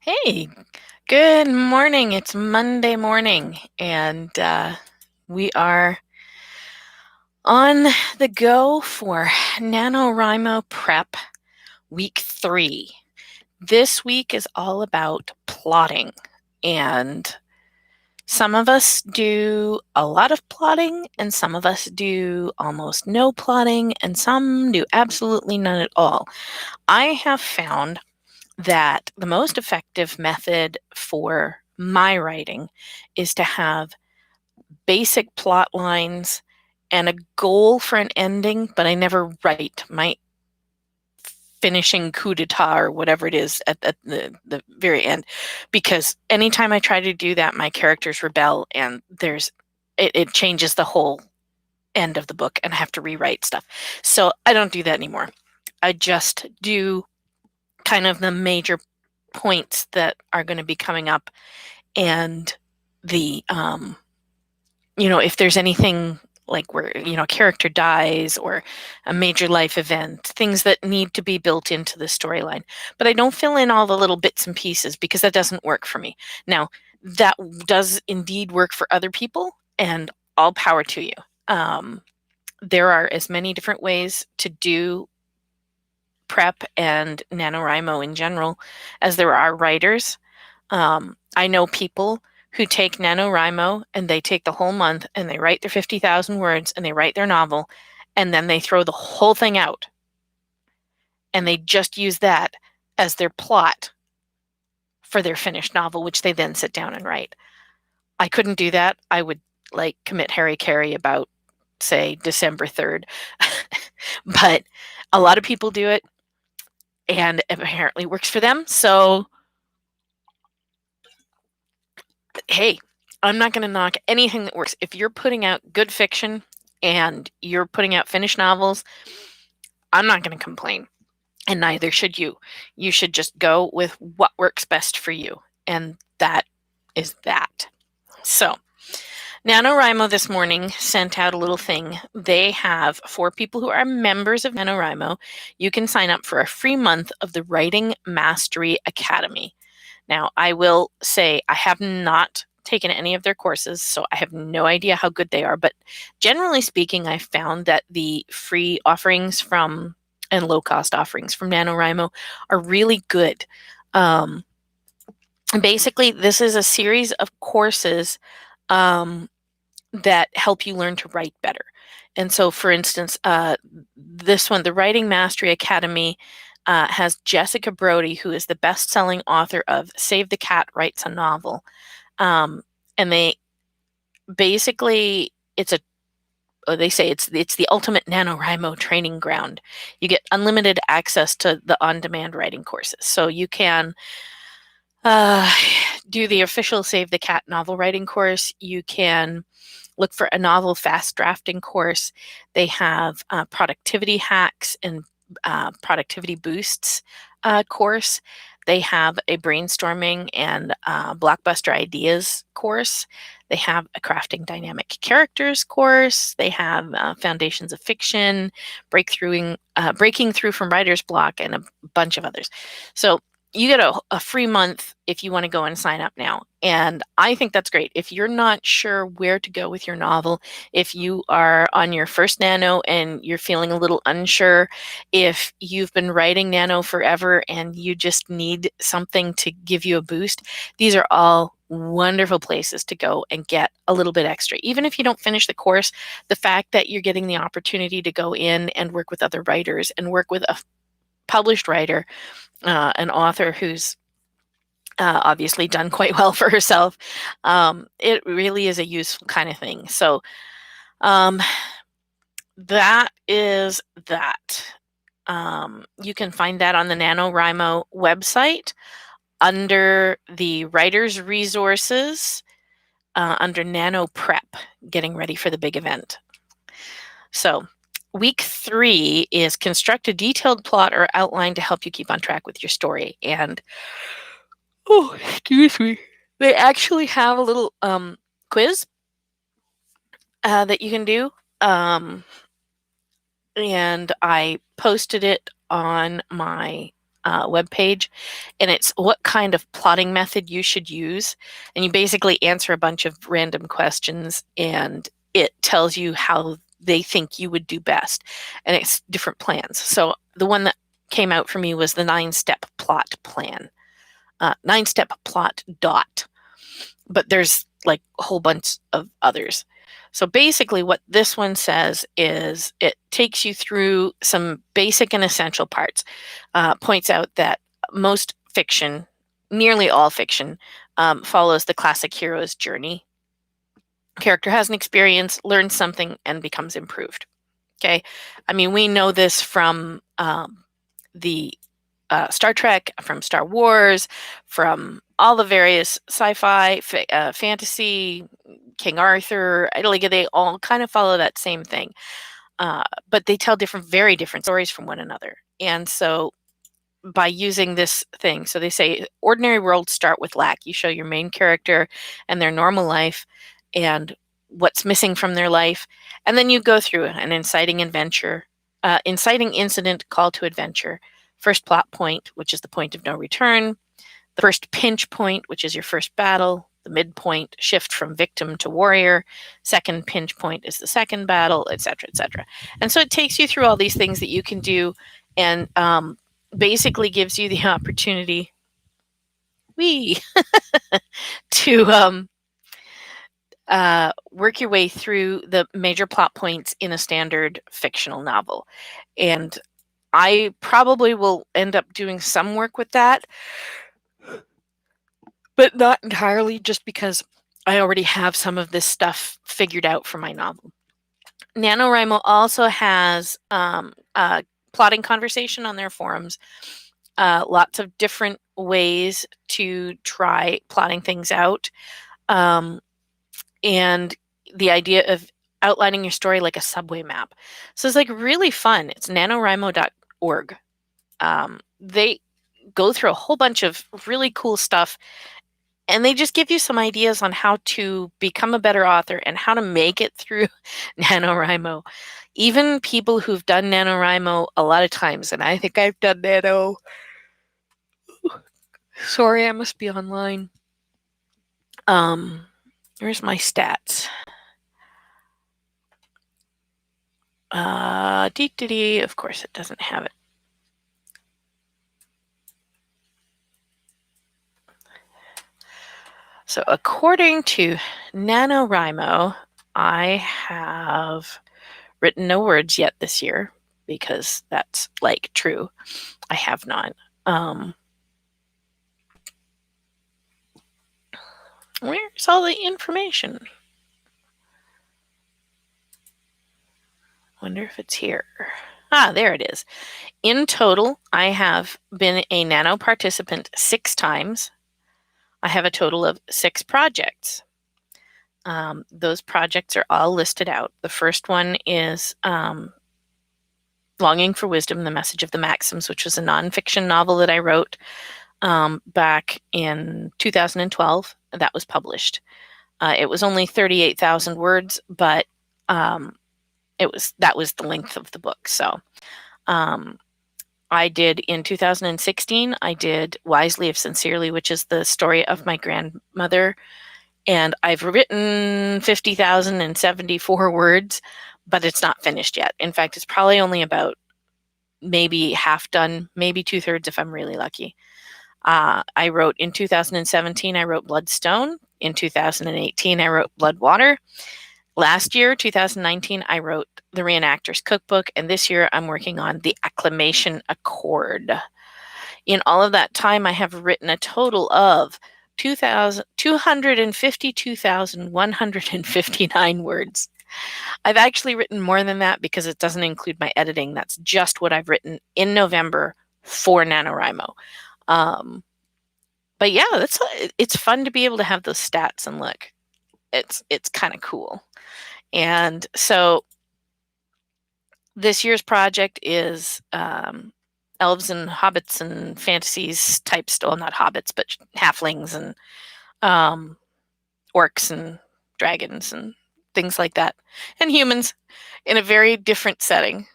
Hey, good morning. It's Monday morning, and we are on the go for NaNoWriMo Prep Week 3. This week is all about plotting, and some of us do a lot of plotting, and some of us do almost no plotting, and some do absolutely none at all. I have found that the most effective method for my writing is to have basic plot lines and a goal for an ending, but I never write my finishing coup d'etat or whatever it is at the very end, because anytime I try to do that, my characters rebel and it changes the whole end of the book and I have to rewrite stuff. So I don't do that anymore. I just do kind of the major points that are going to be coming up, and the if there's anything like where a character dies or a major life event, things that need to be built into the storyline. But I don't fill in all the little bits and pieces because that doesn't work for me. Now, that does indeed work for other people, and all power to you. There are as many different ways to do prep and NaNoWriMo in general as there are writers. I know people who take NaNoWriMo and they take the whole month and they write their 50,000 words and they write their novel, and then they throw the whole thing out and they just use that as their plot for their finished novel, which they then sit down and write. I couldn't do that. I would commit Harry about, say, December 3rd. But a lot of people do it and it apparently works for them. So, hey, I'm not going to knock anything that works. If you're putting out good fiction and you're putting out finished novels, I'm not going to complain. And neither should you. You should just go with what works best for you. And that is that. So, NaNoWriMo this morning sent out a little thing. They have, for people who are members of NaNoWriMo, you can sign up for a free month of the Writing Mastery Academy. Now, I will say I have not taken any of their courses, so I have no idea how good they are. But generally speaking, I found that the free offerings from and low-cost offerings from NaNoWriMo are really good. Basically, this is a series of courses that help you learn to write better. And so, for instance, this one, the Writing Mastery Academy, has Jessica Brody, who is the best-selling author of Save the Cat Writes a Novel. And they basically, they say it's the ultimate NaNoWriMo training ground. You get unlimited access to the on-demand writing courses. So you can do the official Save the Cat novel writing course. You can look for a novel fast drafting course. They have productivity hacks and productivity boosts course. They have a brainstorming and blockbuster ideas course. They have a crafting dynamic characters course. They have foundations of fiction, breaking through from writer's block, and a bunch of others. So you get a free month if you want to go and sign up now. And I think that's great. If you're not sure where to go with your novel, if you are on your first Nano and you're feeling a little unsure, if you've been writing Nano forever and you just need something to give you a boost, these are all wonderful places to go and get a little bit extra. Even if you don't finish the course, the fact that you're getting the opportunity to go in and work with other writers and work with a published writer, an author who's obviously done quite well for herself, it really is a useful kind of thing. So that is that. You can find that on the NaNoWriMo website under the writer's resources, under Nano Prep, getting ready for the big event. So week 3 is construct a detailed plot or outline to help you keep on track with your story. And oh, excuse me, they actually have a little quiz that you can do. And I posted it on my webpage, and it's what kind of plotting method you should use. And you basically answer a bunch of random questions, and it tells you how they think you would do best, and it's different plans. So the one that came out for me was the 9-step plot plan, 9-step plot dot, but there's like a whole bunch of others. So basically what this one says is it takes you through some basic and essential parts, points out that most fiction, nearly all fiction, follows the classic hero's journey. Character has an experience, learns something, and becomes improved. Okay, I mean, we know this from the Star Trek, from Star Wars, from all the various sci-fi, fantasy, King Arthur, like they all kind of follow that same thing, but they tell very different stories from one another. And so by using this thing, so they say ordinary worlds start with lack. You show your main character and their normal life and what's missing from their life, and then you go through an inciting incident, call to adventure, first plot point, which is the point of no return, the first pinch point, which is your first battle, the midpoint, shift from victim to warrior, second pinch point is the second battle, etc., etc. And so it takes you through all these things that you can do, and basically gives you the opportunity to work your way through the major plot points in a standard fictional novel. And I probably will end up doing some work with that, but not entirely, just because I already have some of this stuff figured out for my novel. NaNoWriMo also has a plotting conversation on their forums, lots of different ways to try plotting things out, and the idea of outlining your story like a subway map. So it's like really fun. It's NaNoWriMo.org. They go through a whole bunch of really cool stuff, and they just give you some ideas on how to become a better author and how to make it through NaNoWriMo. Even people who've done NaNoWriMo a lot of times, and I think I've done Nano. Sorry, I must be online. Where's my stats? Of course, it doesn't have it. So according to NaNoWriMo, I have written no words yet this year, because that's like true. I have not. Where's all the information? Wonder if it's here. There it is. In total, I have been a Nano participant 6 times. I have a total of 6 projects. Those projects are all listed out. The first one is Longing for Wisdom, The Message of the Maxims, which was a nonfiction novel that I wrote back in 2012. That was published. It was only 38,000 words, but that was the length of the book. So I did in 2016, I did Wisely if Sincerely, which is the story of my grandmother. And I've written 50,074 words, but it's not finished yet. In fact, it's probably only about maybe half done, maybe 2/3 if I'm really lucky. I wrote in 2017, I wrote Bloodstone. In 2018, I wrote Bloodwater. Last year, 2019, I wrote the Reenactor's Cookbook, and this year I'm working on the Acclamation Accord. In all of that time, I have written a total of 252,159 words. I've actually written more than that because it doesn't include my editing. That's just what I've written in November for NaNoWriMo. But yeah, it's fun to be able to have those stats and look. It's kind of cool. And so this year's project is elves and hobbits and fantasies type still, not hobbits, but halflings and orcs and dragons and things like that, and humans in a very different setting.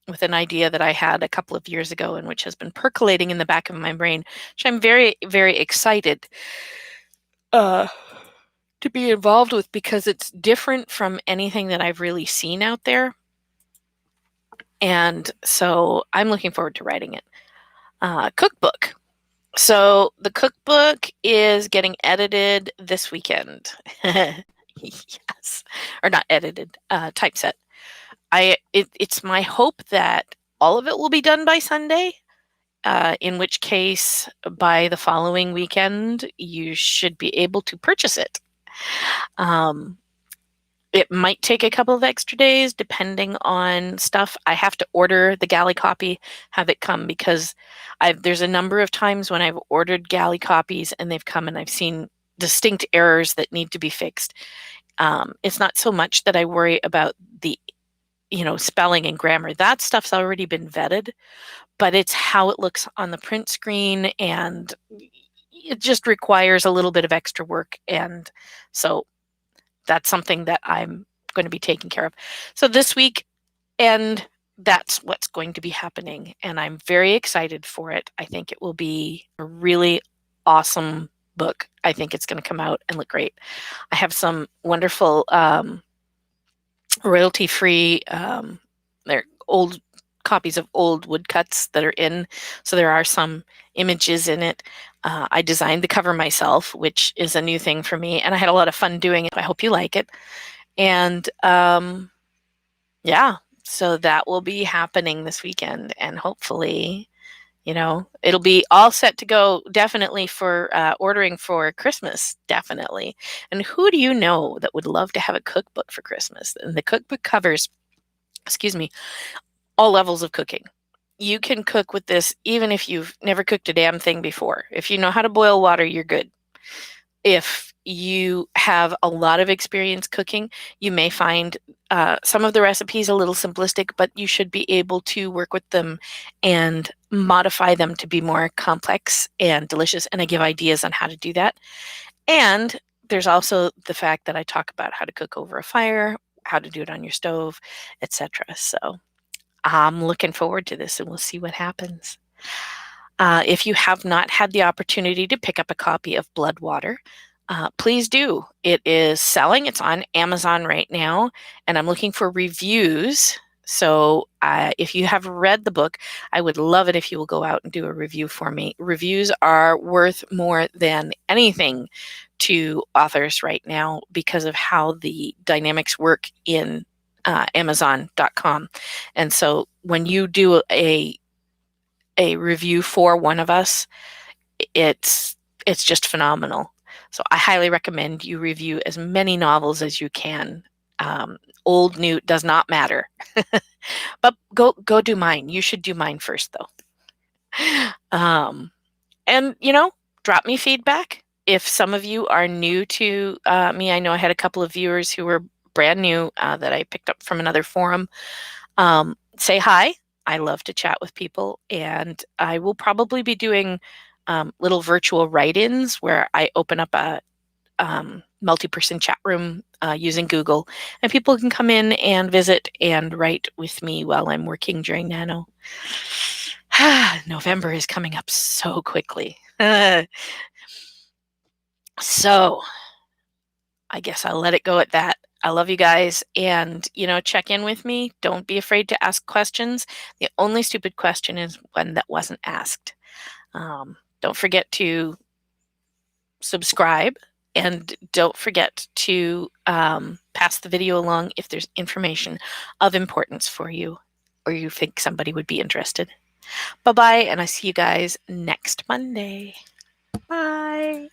with an idea that I had a couple of years ago and which has been percolating in the back of my brain, which I'm very, very excited to be involved with because it's different from anything that I've really seen out there. And so I'm looking forward to writing it. Cookbook. So the cookbook is getting edited this weekend. Yes, or not edited, typeset. It's my hope that all of it will be done by Sunday. In which case, by the following weekend, you should be able to purchase it. It might take a couple of extra days depending on stuff. I have to order the galley copy, have it come, because there's a number of times when I've ordered galley copies and they've come and I've seen distinct errors that need to be fixed. It's not so much that I worry about the spelling and grammar. That stuff's already been vetted, but it's how it looks on the print screen, and it just requires a little bit of extra work. And so that's something that I'm going to be taking care of. So this week, and that's what's going to be happening. And I'm very excited for it. I think it will be a really awesome book. I think it's going to come out and look great. I have some wonderful royalty-free, they're old copies of old woodcuts that are in. So there are some images in it. I designed the cover myself, which is a new thing for me, and I had a lot of fun doing it. I hope you like it. And yeah, so that will be happening this weekend, and hopefully, it'll be all set to go definitely for ordering for Christmas, definitely. And who do you know that would love to have a cookbook for Christmas? And the cookbook covers, excuse me, all levels of cooking. You can cook with this even if you've never cooked a damn thing before. If you know how to boil water, you're good. If you have a lot of experience cooking, you may find some of the recipes a little simplistic, but you should be able to work with them and modify them to be more complex and delicious. And I give ideas on how to do that. And there's also the fact that I talk about how to cook over a fire, how to do it on your stove, etc. So I'm looking forward to this, and we'll see what happens. If you have not had the opportunity to pick up a copy of Bloodwater, please do. It is selling. It's on Amazon right now, and I'm looking for reviews. So if you have read the book, I would love it if you will go out and do a review for me. Reviews are worth more than anything to authors right now because of how the dynamics work in Amazon.com. And so when you do a review for one of us, it's just phenomenal. So I highly recommend you review as many novels as you can. Old, new, does not matter. But go do mine. You should do mine first, though. And, drop me feedback. If some of you are new to me, I know I had a couple of viewers who were brand new that I picked up from another forum. Say hi. I love to chat with people, and I will probably be doing little virtual write-ins where I open up a multi-person chat room using Google, and people can come in and visit and write with me while I'm working during Nano. November is coming up so quickly. So I guess I'll let it go at that. I love you guys, and check in with me. Don't be afraid to ask questions. The only stupid question is one that wasn't asked. Don't forget to subscribe, and don't forget to pass the video along if there's information of importance for you or you think somebody would be interested. Bye-bye, and I see you guys next Monday. Bye.